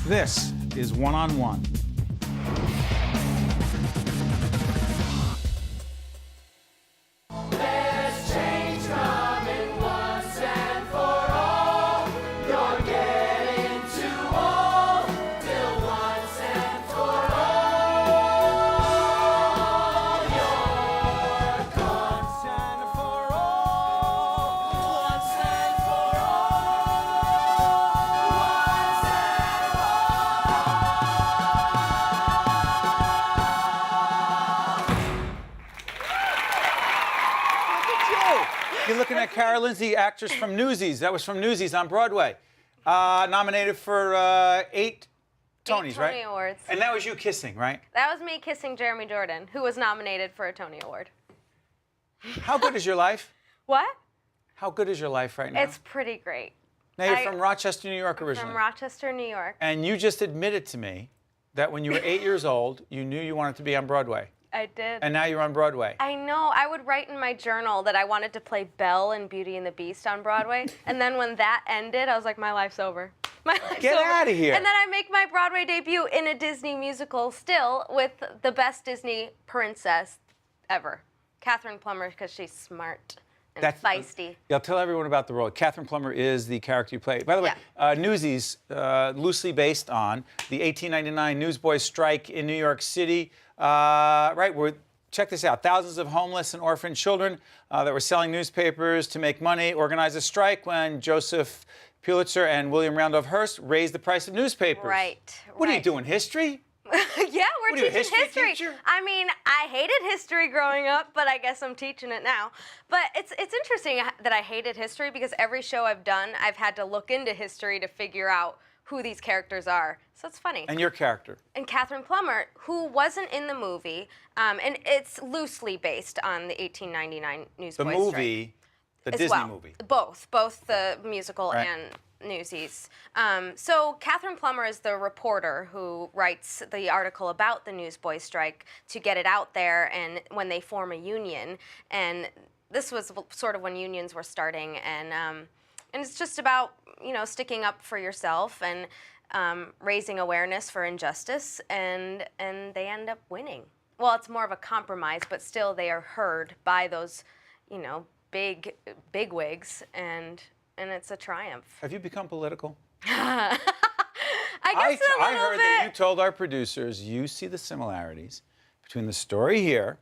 This is One-on-One. There's change coming once and for all. You're getting too old till once and for all you're gone. Once and for all. Once and for all. Once and for You're looking at Kara Lindsay, actress from Newsies. That was from Newsies on Broadway. Nominated for 8 Tonys, right? Tony Awards. And that was you kissing, right? That was me kissing Jeremy Jordan, who was nominated for a Tony Award. How good is your life? What? How good is your life right now? It's pretty great. Now, you're from Rochester, New York originally. From Rochester, New York. And you just admitted to me that when you were 8 years old, you knew you wanted to be on Broadway. I did. And now you're on Broadway. I know. I would write in my journal that I wanted to play Belle in Beauty and the Beast on Broadway. And then when that ended, I was like, my life's over. My life's Get over. outta here. And then I make my Broadway debut in a Disney musical still with the best Disney princess ever. Catherine Plummer, because she's smart and feisty. I'll tell everyone about the role. Catherine Plummer is the character you play. By the way, Newsies, loosely based on the 1899 newsboys strike in New York City. Check this out. Thousands of homeless and orphan children that were selling newspapers to make money organized a strike when Joseph Pulitzer and William Randolph Hearst raised the price of newspapers. Right. What are you doing, history? Yeah, we're What are you, a teaching history teacher? I mean, I hated history growing up, but I guess I'm teaching it now. But it's interesting that I hated history because every show I've done, I've had to look into history to figure out who these characters are. So it's funny. And your character? And Catherine Plummer, who wasn't in the movie, and it's loosely based on the 1899 Newsboys The movie, the as Disney well. movie. Both the musical Right. and Newsies. So Catherine Plummer is the reporter who writes the article about the Newsboys strike to get it out there, and when they form a union, and this was sort of when unions were starting, and it's just about sticking up for yourself and raising awareness for injustice, and they end up winning. Well, it's more of a compromise, but still they are heard by those big wigs, and it's a triumph. Have you become political? I guess a I little heard bit. that you told our producers you see the similarities between the story here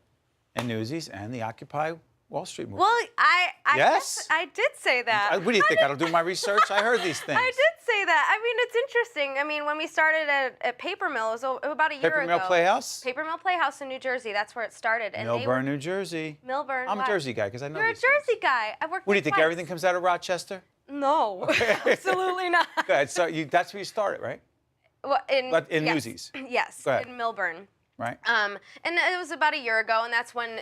and Newsies and the Occupy Wall Street movement. Well, I Yes? guess I did say that. What do you think? I don't do my research? I heard these things. I did say that. I mean, it's interesting. I mean, when we started at Paper Mill, it was about a year Paper ago. Mill Playhouse? Paper Mill Playhouse in New Jersey. That's where it started. And Milburn, New Jersey. Milburn. I'm what? a Jersey guy because I know You're a these things. Jersey guy. I worked. What do you there think? twice. Everything comes out of Rochester? No, absolutely not. Go ahead. So that's where you started, right? Well, But in yes. Newsies. Yes, Go ahead. in Milburn. Right. And it was about a year ago, and that's when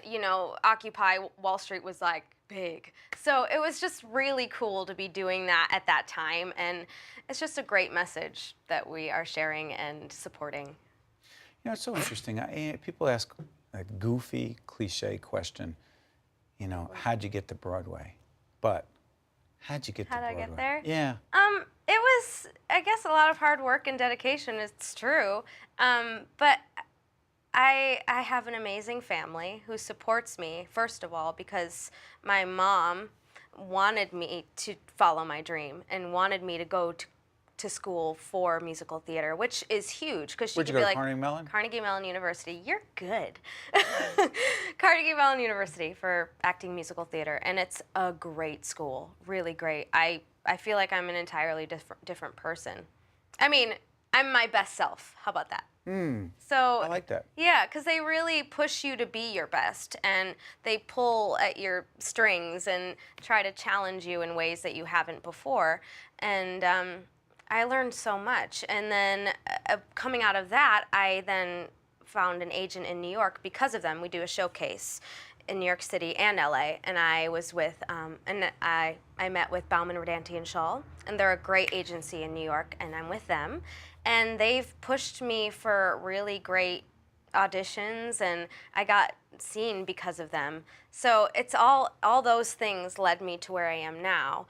Occupy Wall Street was like big. So it was just really cool to be doing that at that time, and it's just a great message that we are sharing and supporting. It's so interesting. People ask a goofy, cliche question. How'd you get to Broadway? But how'd you get to Broadway? How'd I get there? Yeah. It was, I guess, a lot of hard work and dedication. It's true, but I have an amazing family who supports me, first of all, because my mom wanted me to follow my dream and wanted me to go to school for musical theater, which is huge because she Where'd could you go, be like Carnegie Mellon? Carnegie Mellon University. You're good. Carnegie Mellon University for acting musical theater, and it's a great school, really great. I feel like I'm an entirely different person. I mean, I'm my best self. How about that? So I like that. Yeah, because they really push you to be your best, and they pull at your strings and try to challenge you in ways that you haven't before. And I learned so much. And then coming out of that, I then found an agent in New York because of them. We do a showcase in New York City and LA, and I was with, and I met with Bauman, Rodanti, and Shaw, and they're a great agency in New York, and I'm with them. And they've pushed me for really great auditions, and I got seen because of them. So it's all those things led me to where I am now.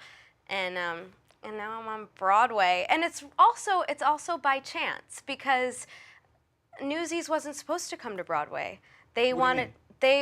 And and now I'm on Broadway. And it's also by chance, because Newsies wasn't supposed to come to Broadway. They wanted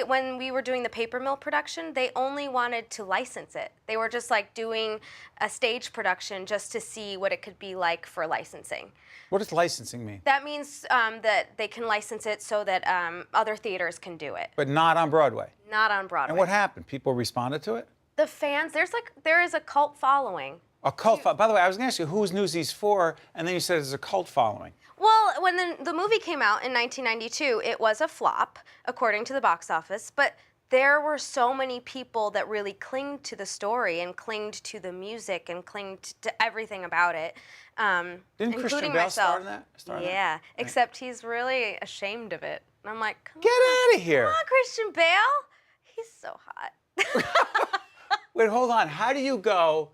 when we were doing the Paper Mill production, they only wanted to license it. They were just like doing a stage production just to see what it could be like for licensing. What does licensing mean? That means that they can license it so that other theaters can do it. But not on Broadway. Not on Broadway. And what happened? People responded to it? The fans, there is a cult following. A cult By the way, I was going to ask you, who's Newsies for? And then you said there's a cult following. Well, when the movie came out in 1992, it was a flop, according to the box office, but there were so many people that really clinged to the story and clinged to the music and clinged to everything about it, Didn't including Christian Bale myself. star in that? Yeah, except he's really ashamed of it. And I'm like, Get out of here. Come on, Christian Bale. He's so hot. Wait, hold on. How do you go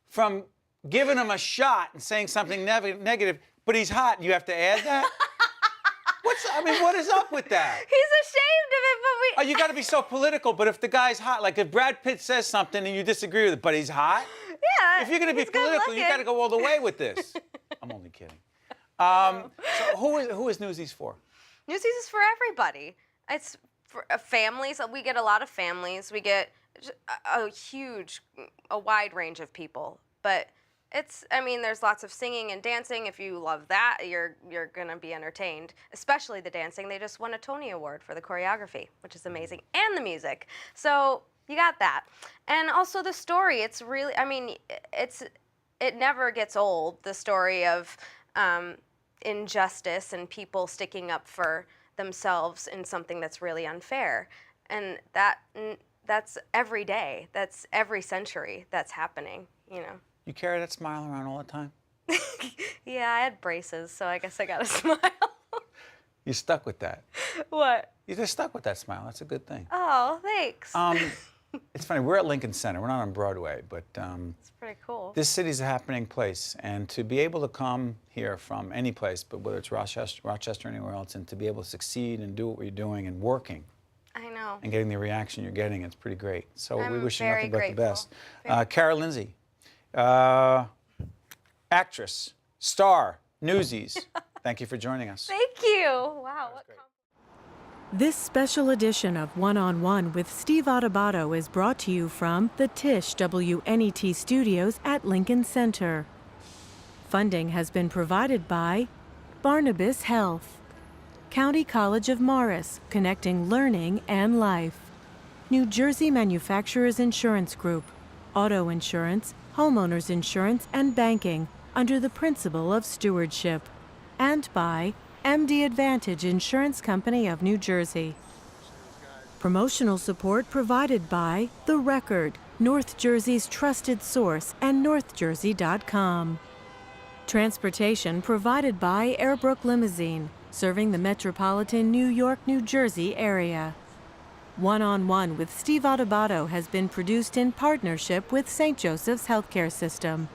from giving him a shot and saying something negative, but he's hot and you have to add that? What is up with that? He's ashamed of it, but Oh, you got to be so political, but if the guy's hot, like if Brad Pitt says something and you disagree with it, but he's hot? Yeah. If you're going to be he's good political, you got to go all the way with this. I'm only kidding. So who is Newsies for? Newsies is for everybody. It's for families. We get a lot of families. We get a wide range of people. But there's lots of singing and dancing. If you love that, you're gonna be entertained. Especially the dancing. They just won a Tony Award for the choreography, which is amazing, and the music. So you got that. And also the story. It's really, it never gets old. The story of injustice and people sticking up for themselves in something that's really unfair, and that's every day. That's every century that's happening. You carry that smile around all the time? Yeah, I had braces, so I guess I got a smile. You stuck with that. What? You just stuck with that smile. That's a good thing. Oh, thanks. It's funny. We're at Lincoln Center. We're not on Broadway, but It's pretty cool. this city's a happening place, and to be able to come here from any place, but whether it's Rochester or anywhere else, and to be able to succeed and do what you're doing and working I know. and getting the reaction you're getting, it's pretty great. So we I'm wish you very nothing but the grateful. best. Kara Lindsay, actress, star, Newsies. Thank you for joining us. Thank you. Wow. This special edition of One-on-One with Steve Adubato is brought to you from the Tisch WNET Studios at Lincoln Center. Funding has been provided by Barnabas Health, County College of Morris, connecting learning and life, New Jersey Manufacturers Insurance Group, auto insurance, homeowners insurance, and banking under the principle of stewardship, and by MD Advantage Insurance Company of New Jersey. Promotional support provided by The Record, North Jersey's trusted source, and NorthJersey.com. Transportation provided by Airbrook Limousine, serving the metropolitan New York, New Jersey area. One-on-One with Steve Adubato has been produced in partnership with St. Joseph's Healthcare System.